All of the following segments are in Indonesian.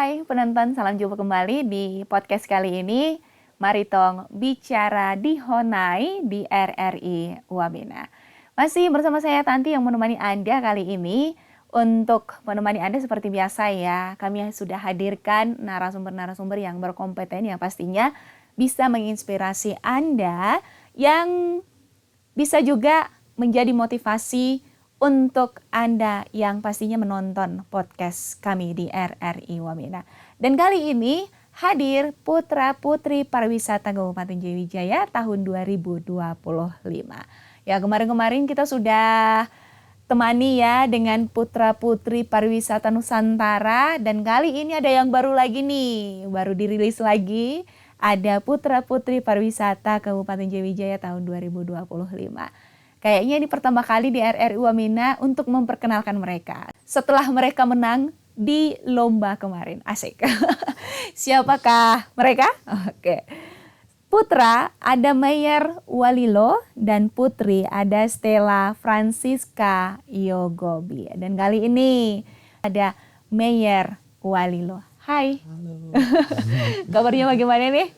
Hai penonton, salam jumpa kembali di podcast kali ini. Mari tong bicara di Honai di RRI Wamena. Masih bersama saya Tanti yang menemani Anda kali ini. Untuk menemani Anda seperti biasa ya, kami sudah hadirkan narasumber-narasumber yang berkompeten yang pastinya bisa menginspirasi Anda yang bisa juga menjadi motivasi untuk Anda yang pastinya menonton podcast kami di RRI Wamena. Dan kali ini hadir putra-putri pariwisata Kabupaten Jayawijaya tahun 2025. Ya, kemarin-kemarin kita sudah temani ya dengan putra-putri pariwisata Nusantara. Dan kali ini ada yang baru lagi nih, baru dirilis lagi. Ada putra-putri pariwisata Kabupaten Jayawijaya tahun 2025. Kayaknya ini pertama kali di RRI Wamena untuk memperkenalkan mereka. Setelah mereka menang di lomba kemarin. Asik. Siapakah mereka? Oke. Putra ada Meyer Walilo dan putri ada Stella Francisca Yogobi. Dan kali ini ada Meyer Walilo. Hai. Halo. Kabarnya bagaimana nih?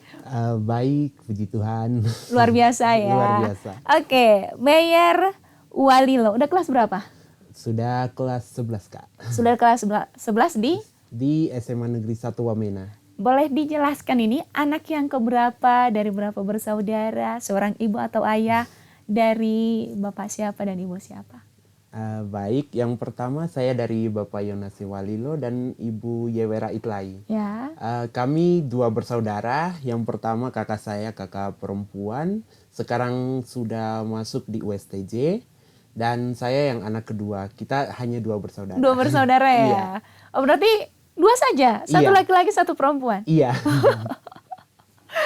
Baik, puji Tuhan. Luar biasa ya. Luar biasa. Oke, Meyer Walilo. Udah kelas berapa? Sudah kelas 11, Kak. Sudah kelas 11 di? Di SMA Negeri 1 Wamena. Boleh dijelaskan ini anak yang keberapa, dari berapa bersaudara, seorang ibu atau ayah, dari bapak siapa dan ibu siapa? Baik, yang pertama saya dari Bapak Yonasi Walilo dan Ibu Yewera Itlai. Ya. Kami dua bersaudara. Yang pertama kakak saya, kakak perempuan. Sekarang sudah masuk di USTJ. Dan saya yang anak kedua. Kita hanya dua bersaudara. Dua bersaudara ya? Iya. Oh berarti dua saja? Satu Iya. laki-laki, satu perempuan? Iya.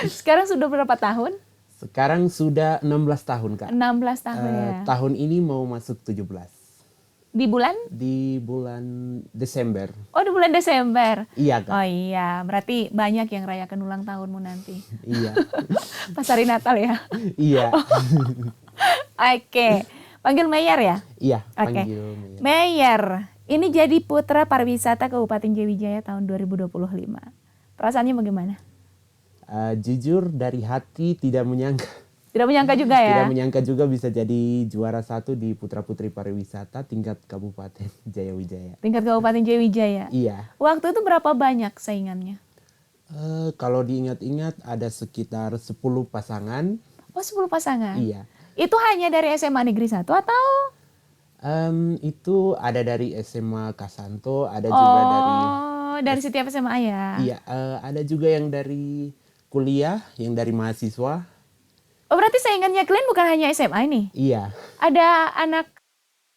Sekarang sudah berapa tahun? Sekarang sudah 16 tahun, Kak. 16 tahun ya? Tahun ini mau masuk 17. Di bulan? Di bulan Desember. Oh di bulan Desember? Iya, Kak. Oh iya, berarti banyak yang rayakan ulang tahunmu nanti. Iya. Pas hari Natal ya? Iya. Oke, panggil Meyer ya? Iya, Oke. panggil Meyer. Meyer, ini jadi putra pariwisata Kabupaten Jayawijaya tahun 2025. Perasaannya bagaimana? Jujur dari hati tidak menyangka. Tidak menyangka juga ya? Tidak menyangka juga bisa jadi juara 1 di Putra Putri Pariwisata tingkat Kabupaten Jayawijaya. Tingkat Kabupaten Jayawijaya? Iya. Waktu itu berapa banyak saingannya? Kalau diingat-ingat ada sekitar 10 pasangan. Oh 10 pasangan? Iya. Itu hanya dari SMA Negeri 1 atau? Itu ada dari SMA Kasanto, ada juga dari setiap SMA ya? Iya, ada juga yang dari kuliah, yang dari mahasiswa. Oh berarti saingannya kalian bukan hanya SMA ini? Iya. Ada anak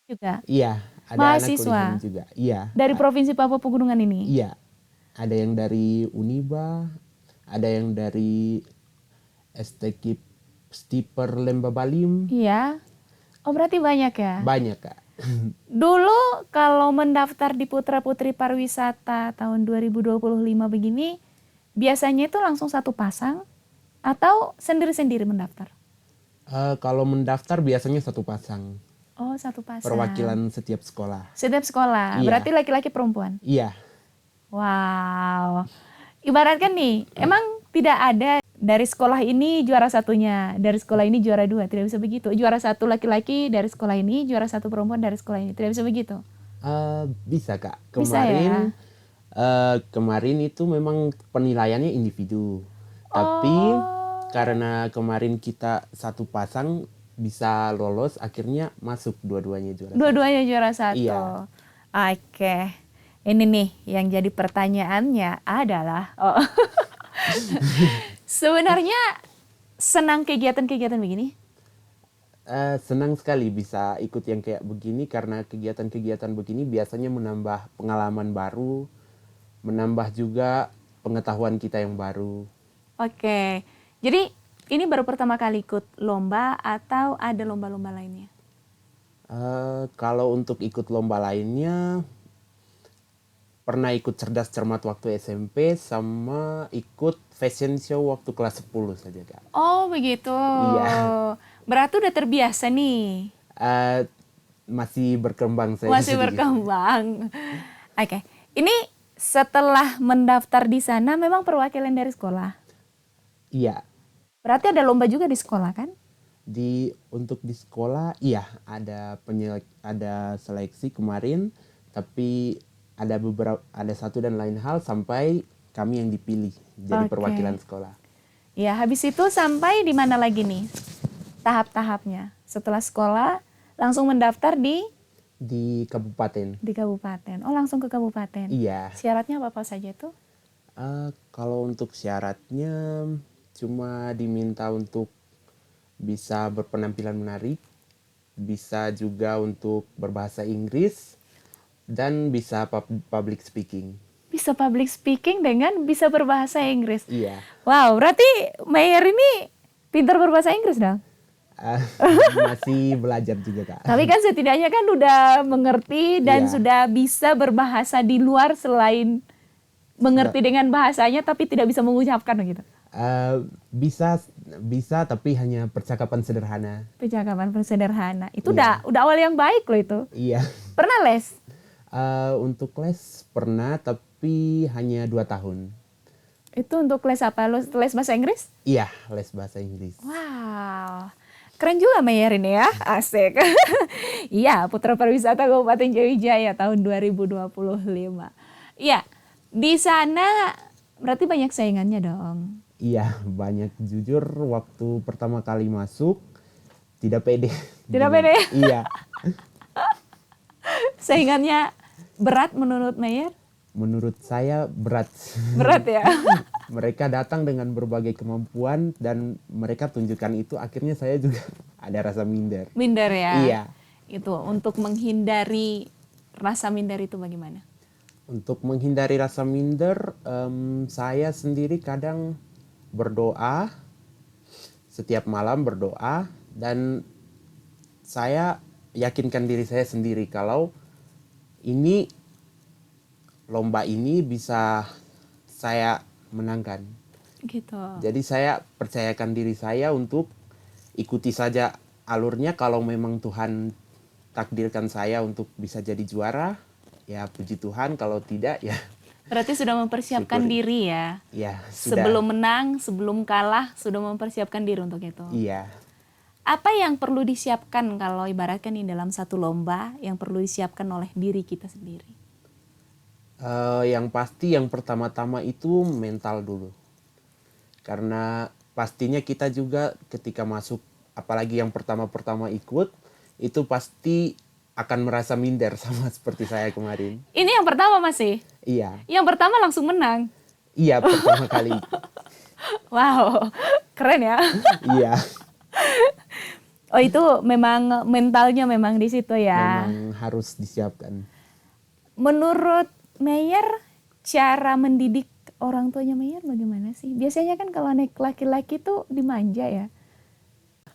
juga? Iya, ada mahasiswa anak kuliah juga. Iya. Dari Provinsi Papua Pegunungan ini? Iya. Ada yang dari Uniba, ada yang dari STKIP Stiper Lemba Balim. Iya. Oh berarti banyak ya? Banyak, Kak. Dulu kalau mendaftar di Putra Putri Pariwisata tahun 2025 begini, biasanya itu langsung satu pasang atau sendiri-sendiri mendaftar? Kalau mendaftar biasanya satu pasang. Oh satu pasang. Perwakilan setiap sekolah. Setiap sekolah, Iya. berarti laki-laki perempuan? Iya. Wow. Ibaratkan nih, emang tidak ada dari sekolah ini juara satunya, dari sekolah ini juara 2, tidak bisa begitu. Juara 1 laki-laki dari sekolah ini, juara 1 perempuan dari sekolah ini, tidak bisa begitu. Bisa, Kak. Bisa ya? Kemarin itu memang penilaiannya individu. Tapi karena kemarin kita satu pasang bisa lolos, akhirnya masuk dua-duanya juara. Dua-duanya juara 1. Iya. Oke. Ini nih yang jadi pertanyaannya adalah sebenarnya senang kegiatan-kegiatan begini? Senang sekali bisa ikut yang kayak begini karena kegiatan-kegiatan begini biasanya menambah pengalaman baru, menambah juga pengetahuan kita yang baru. Oke. Jadi ini baru pertama kali ikut lomba atau ada lomba-lomba lainnya? Kalau untuk ikut lomba lainnya pernah ikut cerdas cermat waktu SMP sama ikut fashion show waktu kelas 10 saja, Kak. Oh begitu. Iya. Berarti udah terbiasa nih. Masih berkembang saya. Masih sedikit. berkembang. Oke. Ini setelah mendaftar di sana memang perwakilan dari sekolah. Iya, Berarti ada lomba juga di sekolah kan? untuk di sekolah iya ada seleksi kemarin, tapi ada satu dan lain hal sampai kami yang dipilih jadi Oke. perwakilan sekolah. Ya, habis itu sampai di mana lagi nih tahap-tahapnya? Setelah sekolah langsung mendaftar Di kabupaten. di kabupaten. Oh, langsung ke kabupaten. Iya. Syaratnya apa saja tuh? Kalau untuk syaratnya cuma diminta untuk bisa berpenampilan menarik, bisa juga untuk berbahasa Inggris, dan bisa public speaking. Bisa public speaking dengan bisa berbahasa Inggris. Iya. Wow, berarti Mayer ini pintar berbahasa Inggris dong? Ah, masih belajar juga, Kak. Tapi kan setidaknya kan udah mengerti dan Iya. sudah bisa berbahasa di luar selain mengerti dengan bahasanya tapi tidak bisa mengucapkan gitu. Bisa tapi hanya percakapan sederhana. Percakapan sederhana. Itu Iya. udah awal yang baik loh itu. Iya. Pernah les? Untuk les pernah tapi hanya 2 tahun. Itu untuk les apa? Les bahasa Inggris? Iya, les bahasa Inggris. Wow. Keren juga Mayer ini ya. Asik. Iya, Putra Pariwisata Kabupaten Jawijaya tahun 2025. Iya, di sana berarti banyak saingannya dong. Iya, banyak. Jujur waktu pertama kali masuk tidak pede. Tidak pede? Iya. Saingannya berat menurut Mayer? Menurut saya berat. Berat ya? Mereka datang dengan berbagai kemampuan dan mereka tunjukkan itu, akhirnya saya juga ada rasa minder. Minder ya? Iya. Itu untuk menghindari rasa minder itu bagaimana? Untuk menghindari rasa minder, saya sendiri kadang berdoa, setiap malam berdoa, dan saya yakinkan diri saya sendiri kalau lomba ini bisa saya menangkan. Gitu. Jadi saya percayakan diri saya untuk ikuti saja alurnya. Kalau memang Tuhan takdirkan saya untuk bisa jadi juara, ya puji Tuhan. Kalau tidak, ya Berarti sudah mempersiapkan syukuri. diri ya? Ya sudah. Sebelum menang, sebelum kalah, sudah mempersiapkan diri untuk itu. Iya. Apa yang perlu disiapkan kalau ibaratkan ini dalam satu lomba yang perlu disiapkan oleh diri kita sendiri? Yang pasti yang pertama-tama itu mental dulu. Karena pastinya kita juga ketika masuk, apalagi yang pertama-pertama ikut, itu pasti akan merasa minder sama seperti saya kemarin. Ini yang pertama masih? Iya. Yang pertama langsung menang? Iya, pertama kali. Wow, keren ya. Iya. Oh itu memang mentalnya memang di situ ya. Memang harus disiapkan. Menurut Mayer, cara mendidik orang tuanya Mayer bagaimana sih? Biasanya kan kalau anak laki-laki tuh dimanja ya.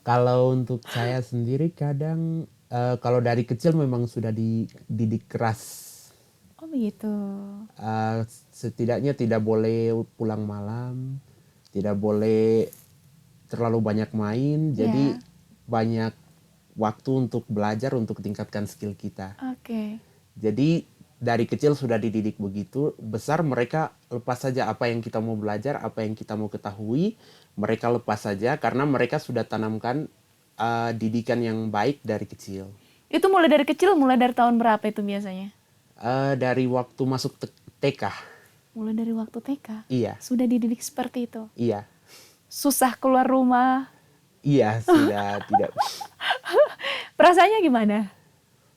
Kalau untuk saya sendiri kadang kalau dari kecil memang sudah dididik keras. Oh begitu. Setidaknya tidak boleh pulang malam, tidak boleh terlalu banyak main, jadi banyak waktu untuk belajar, untuk tingkatkan skill kita. Oke. Jadi dari kecil sudah dididik begitu, besar mereka lepas saja apa yang kita mau belajar, apa yang kita mau ketahui, mereka lepas saja karena mereka sudah tanamkan didikan yang baik dari kecil. Itu mulai dari kecil, mulai dari tahun berapa itu biasanya? Dari waktu masuk TK. Mulai dari waktu TK? Iya. Sudah dididik seperti itu? Iya. Susah keluar rumah? Iya, sudah tidak. Perasaannya gimana?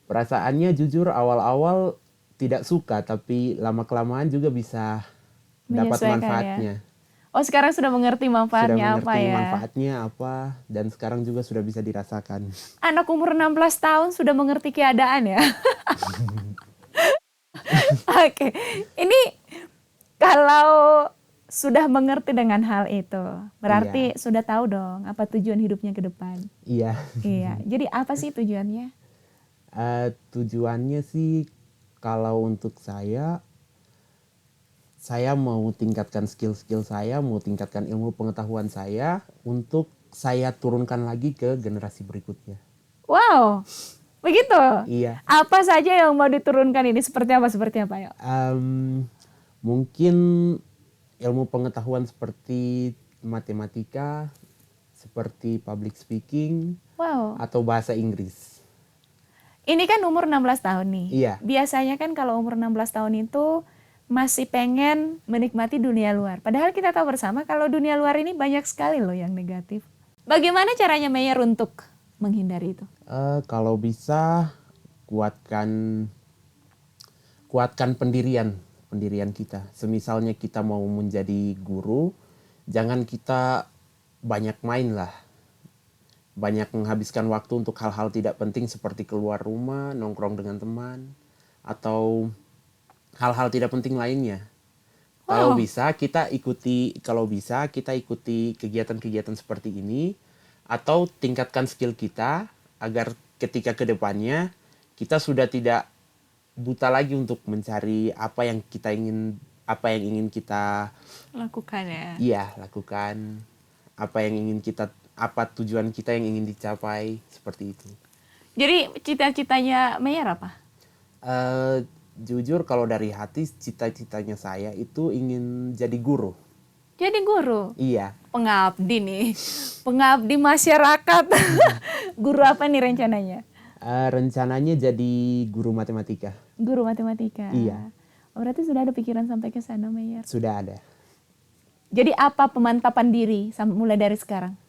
Perasaannya jujur awal-awal tidak suka, tapi lama-kelamaan juga bisa dapat Menyesuaikan manfaatnya. ya? Oh sekarang sudah mengerti manfaatnya Sudah apa mengerti ya? manfaatnya apa, dan sekarang juga sudah bisa dirasakan. Anak umur 16 tahun sudah mengerti keadaan ya? Oke, ini kalau sudah mengerti dengan hal itu, berarti sudah tahu dong apa tujuan hidupnya ke depan. Iya. Iya, jadi apa sih tujuannya? Tujuannya sih kalau untuk saya mau tingkatkan skill-skill saya, mau tingkatkan ilmu pengetahuan saya untuk saya turunkan lagi ke generasi berikutnya. Wow, begitu? Iya. Apa saja yang mau diturunkan ini? Seperti apa yuk? Mungkin ilmu pengetahuan seperti matematika, seperti public speaking, Wow. atau bahasa Inggris. Ini kan umur 16 tahun nih. Iya. Biasanya kan kalau umur 16 tahun itu masih pengen menikmati dunia luar. Padahal kita tahu bersama kalau dunia luar ini banyak sekali loh yang negatif. Bagaimana caranya Meyer untuk menghindari itu? Kalau bisa kuatkan pendirian kita. Semisalnya kita mau menjadi guru, jangan kita banyak main lah. Banyak menghabiskan waktu untuk hal-hal tidak penting seperti keluar rumah, nongkrong dengan teman, atau hal-hal tidak penting lainnya. Kalau bisa kita ikuti kegiatan-kegiatan seperti ini, atau tingkatkan skill kita agar ketika ke depannya kita sudah tidak buta lagi untuk mencari apa yang ingin kita Lakukan ya. lakukan, apa tujuan kita yang ingin dicapai, seperti itu. Jadi cita-citanya Meyer apa? Jujur kalau dari hati cita-citanya saya itu ingin jadi guru. Jadi guru. Iya. Pengabdi nih. Pengabdi masyarakat. Guru apa nih rencananya? Rencananya jadi guru matematika. Guru matematika. Iya. Oh, berarti sudah ada pikiran sampai ke sana, Meyer. Sudah ada. Jadi apa pemantapan diri mulai dari sekarang?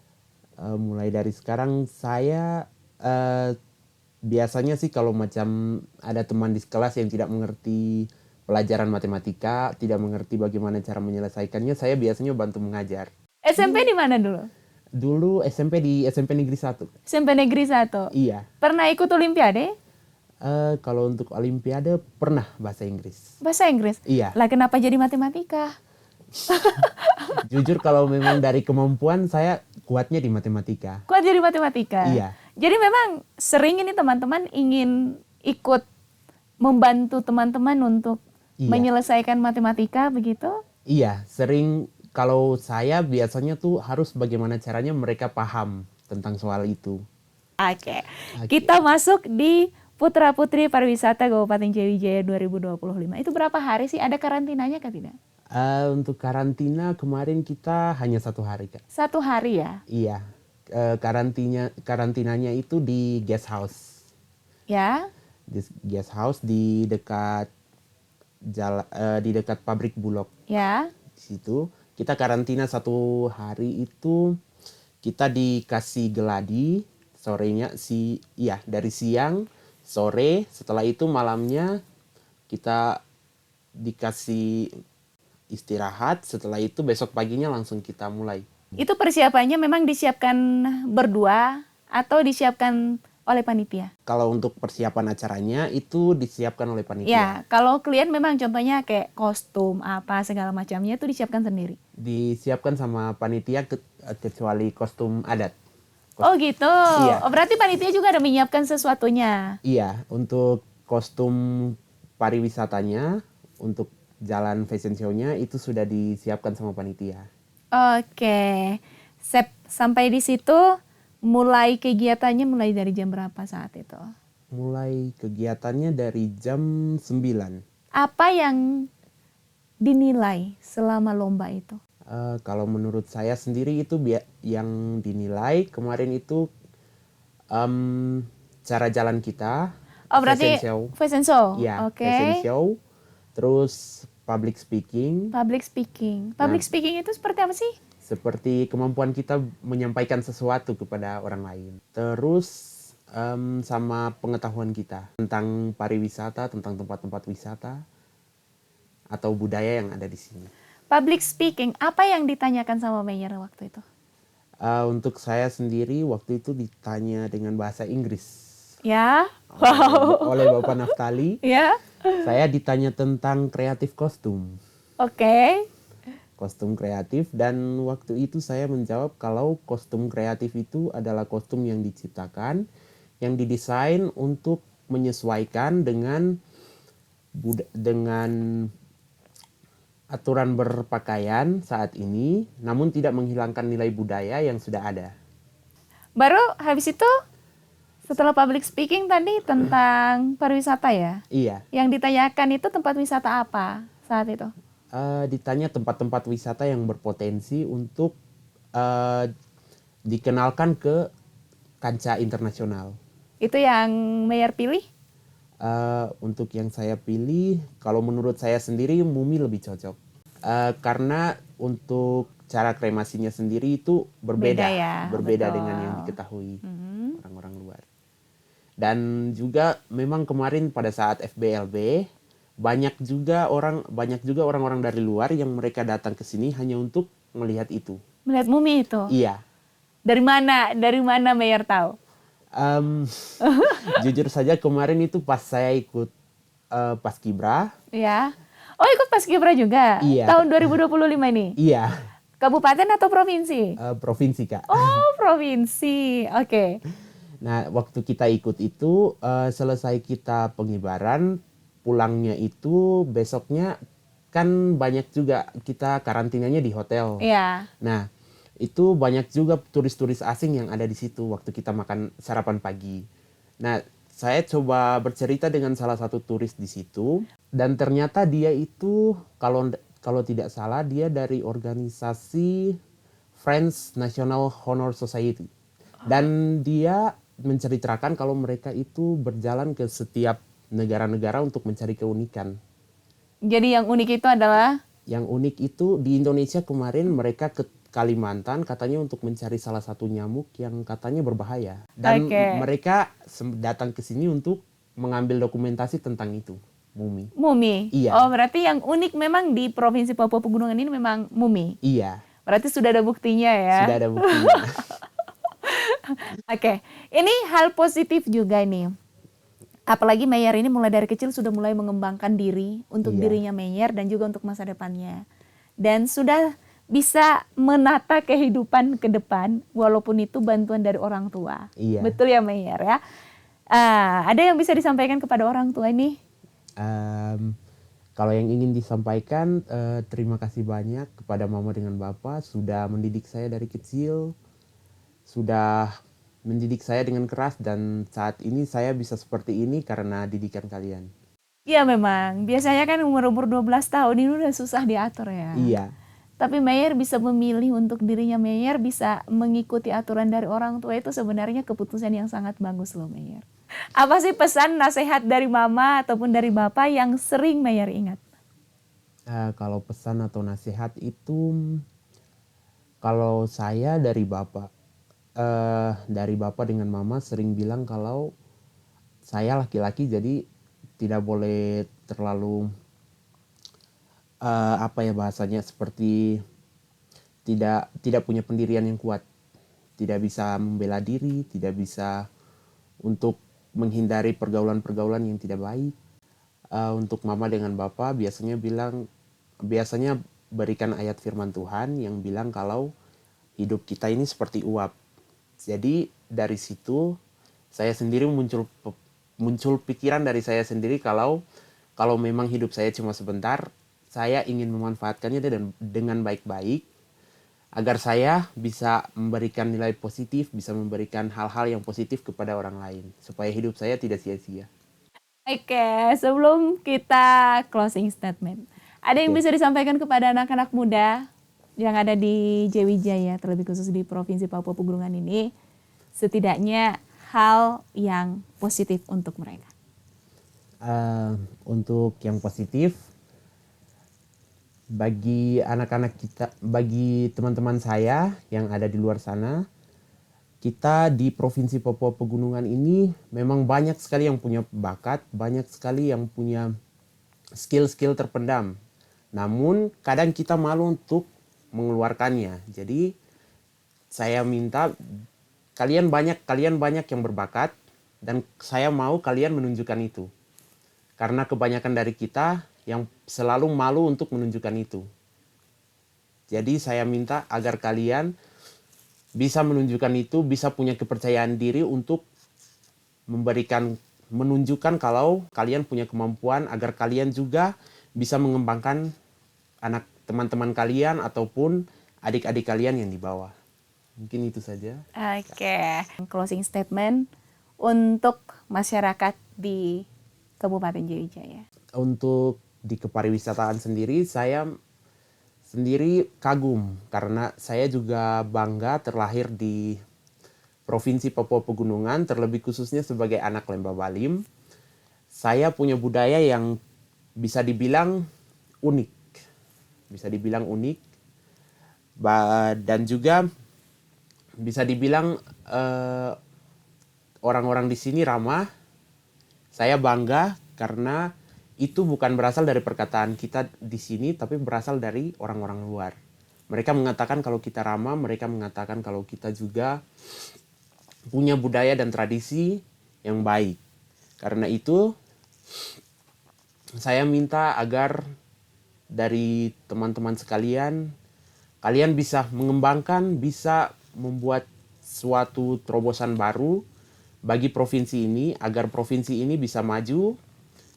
Mulai dari sekarang saya biasanya sih kalau macam ada teman di kelas yang tidak mengerti pelajaran matematika, tidak mengerti bagaimana cara menyelesaikannya, saya biasanya bantu mengajar. SMP di mana dulu? Dulu di SMP Negeri 1. SMP Negeri 1. Iya. Pernah ikut olimpiade? Kalau untuk olimpiade pernah bahasa Inggris. Bahasa Inggris? Iya. Lah kenapa jadi matematika? Jujur kalau memang dari kemampuan saya kuatnya di matematika. Kuat jadi matematika? Iya. Jadi memang sering ini teman-teman ingin ikut membantu teman-teman untuk menyelesaikan matematika begitu? Iya, sering. Kalau saya biasanya tuh harus bagaimana caranya mereka paham tentang soal itu. Oke. Kita masuk di Putra Putri Pariwisata Kabupaten Jayawijaya 2025. Itu berapa hari sih? Ada karantinanya kah tidak? Untuk karantina kemarin kita hanya 1 hari, Kak. 1 hari ya? Iya. Karantinanya itu di guest house. Ya. Di guest house di dekat pabrik Bulog. Ya. Di situ kita karantina 1 hari itu kita dikasih geladi dari siang, sore, setelah itu malamnya kita dikasih istirahat, setelah itu besok paginya langsung kita mulai. Itu persiapannya memang disiapkan berdua atau disiapkan oleh panitia? Kalau untuk persiapan acaranya itu disiapkan oleh panitia. Ya, kalau klien memang contohnya kayak kostum apa segala macamnya itu disiapkan sendiri? Disiapkan sama panitia kecuali kostum adat. Oh gitu. Iya. Oh, berarti panitia juga ada menyiapkan sesuatunya? Iya, untuk kostum pariwisatanya, untuk jalan fashion show-nya itu sudah disiapkan sama panitia. Oke. Sampai di situ mulai kegiatannya mulai dari jam berapa saat itu? Mulai kegiatannya dari jam 9. Apa yang dinilai selama lomba itu? Kalau menurut saya sendiri itu yang dinilai kemarin itu cara jalan kita. Oh berarti fashion show? Iya, Oke. fashion show. Terus public speaking. Public speaking. Public speaking itu seperti apa sih? Seperti kemampuan kita menyampaikan sesuatu kepada orang lain. Terus sama pengetahuan kita tentang pariwisata, tentang tempat-tempat wisata atau budaya yang ada di sini. Public speaking, apa yang ditanyakan sama Meyer waktu itu? Untuk saya sendiri waktu itu ditanya dengan bahasa Inggris. Ya, wow. Oleh Bapak Naftali. Ya. Saya ditanya tentang kreatif kostum. Oke. Kostum kreatif, dan waktu itu saya menjawab kalau kostum kreatif itu adalah kostum yang diciptakan, yang didesain untuk menyesuaikan dengan aturan berpakaian saat ini, namun tidak menghilangkan nilai budaya yang sudah ada. Baru habis itu, setelah public speaking tadi tentang pariwisata ya? Iya. Yang ditanyakan itu tempat wisata apa saat itu? ditanya tempat-tempat wisata yang berpotensi untuk eh, dikenalkan ke kancah internasional. Itu yang Mayor pilih? Untuk yang saya pilih, kalau menurut saya sendiri Mumi lebih cocok. Karena untuk cara kremasinya sendiri itu Beda berbeda, ya, berbeda betul. dengan yang diketahui orang-orang luar. Dan juga memang kemarin pada saat FBLB banyak juga orang-orang dari luar yang mereka datang ke sini hanya untuk melihat itu. Melihat mumi itu? Iya. Dari mana? Dari mana Mayor tahu? Em, jujur saja kemarin itu pas saya ikut Paskibra. Ya. Oh, ikut Paskibra juga? Iya. Tahun 2025 ini? Iya. Kabupaten atau provinsi? Provinsi, Kak. Oh, provinsi. Oke. Nah, waktu kita ikut itu selesai kita pengibaran, pulangnya itu besoknya kan banyak juga kita karantinanya di hotel. Iya. Nah, itu banyak juga turis-turis asing yang ada di situ waktu kita makan sarapan pagi. Nah, saya coba bercerita dengan salah satu turis di situ dan ternyata dia itu kalau kalau tidak salah dia dari organisasi French National Honor Society. Dan dia menceritakan kalau mereka itu berjalan ke setiap negara-negara untuk mencari keunikan. Jadi yang unik itu adalah? Yang unik itu di Indonesia kemarin mereka ke Kalimantan katanya untuk mencari salah satu nyamuk yang katanya berbahaya. Dan mereka datang ke sini untuk mengambil dokumentasi tentang itu, mumi. Mumi? Iya. Oh, berarti yang unik memang di Provinsi Papua Pegunungan ini memang mumi? Iya. Berarti sudah ada buktinya ya? Sudah ada buktinya. Oke, ini hal positif juga nih. Apalagi Mayor ini mulai dari kecil sudah mulai mengembangkan diri untuk dirinya Mayor dan juga untuk masa depannya. Dan sudah bisa menata kehidupan ke depan walaupun itu bantuan dari orang tua. Iya. Betul ya Mayor ya? Ada yang bisa disampaikan kepada orang tua ini? Kalau yang ingin disampaikan, terima kasih banyak kepada Mama dengan Bapak sudah mendidik saya dari kecil, sudah mendidik saya dengan keras dan saat ini saya bisa seperti ini karena didikan kalian. Iya memang, biasanya kan umur-umur 12 tahun ini udah susah diatur ya. Iya. Tapi Mayor bisa memilih untuk dirinya Mayor, bisa mengikuti aturan dari orang tua itu sebenarnya keputusan yang sangat bagus loh Mayor. Apa sih pesan nasihat dari mama ataupun dari bapak yang sering Mayor ingat? Kalau pesan atau nasihat itu, kalau saya dari bapak dengan mama sering bilang kalau saya laki-laki jadi tidak boleh terlalu apa ya bahasanya seperti tidak punya pendirian yang kuat, tidak bisa membela diri, tidak bisa untuk menghindari pergaulan-pergaulan yang tidak baik. Untuk mama dengan bapak biasanya berikan ayat firman Tuhan yang bilang kalau hidup kita ini seperti uap. Jadi dari situ saya sendiri muncul pikiran dari saya sendiri kalau memang hidup saya cuma sebentar, saya ingin memanfaatkannya dengan baik-baik agar saya bisa memberikan nilai positif, bisa memberikan hal-hal yang positif kepada orang lain supaya hidup saya tidak sia-sia. Oke, sebelum kita closing statement, ada yang bisa disampaikan kepada anak-anak muda yang ada di Jawijaya, terlebih khusus di Provinsi Papua Pegunungan ini, setidaknya hal yang positif untuk mereka? Untuk yang positif, bagi anak-anak kita, bagi teman-teman saya yang ada di luar sana, kita di Provinsi Papua Pegunungan ini memang banyak sekali yang punya bakat, banyak sekali yang punya skill-skill terpendam. Namun kadang kita malu untuk mengeluarkannya. Jadi saya minta kalian banyak yang berbakat dan saya mau kalian menunjukkan itu. Karena kebanyakan dari kita yang selalu malu untuk menunjukkan itu. Jadi saya minta agar kalian bisa menunjukkan itu, bisa punya kepercayaan diri untuk menunjukkan kalau kalian punya kemampuan agar kalian juga bisa mengembangkan anak teman-teman kalian ataupun adik-adik kalian yang di bawah. Mungkin itu saja. Oke, closing statement untuk masyarakat di Kabupaten Jawijaya. Untuk di kepariwisataan sendiri, saya sendiri kagum karena saya juga bangga terlahir di Provinsi Papua Pegunungan, terlebih khususnya sebagai anak Lembah Balim. Saya punya budaya yang bisa dibilang unik. Bisa dibilang unik. Dan juga bisa dibilang orang-orang di sini ramah. Saya bangga karena itu bukan berasal dari perkataan kita di sini, tapi berasal dari orang-orang luar. Mereka mengatakan kalau kita ramah, mereka mengatakan kalau kita juga punya budaya dan tradisi yang baik. Karena itu, saya minta agar dari teman-teman sekalian, kalian bisa mengembangkan, bisa membuat suatu terobosan baru bagi provinsi ini, agar provinsi ini bisa maju,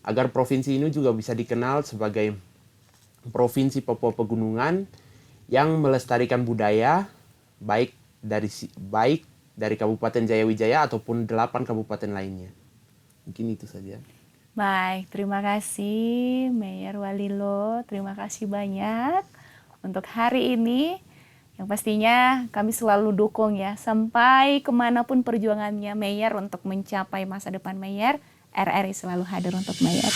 agar provinsi ini juga bisa dikenal sebagai Provinsi Papua Pegunungan yang melestarikan budaya, baik dari Kabupaten Jayawijaya ataupun 8 kabupaten lainnya. Mungkin itu saja. Baik, terima kasih Mayor Walilo, terima kasih banyak untuk hari ini. Yang pastinya kami selalu dukung ya, sampai kemanapun perjuangannya Mayor untuk mencapai masa depan Mayor, RRI selalu hadir untuk Mayor.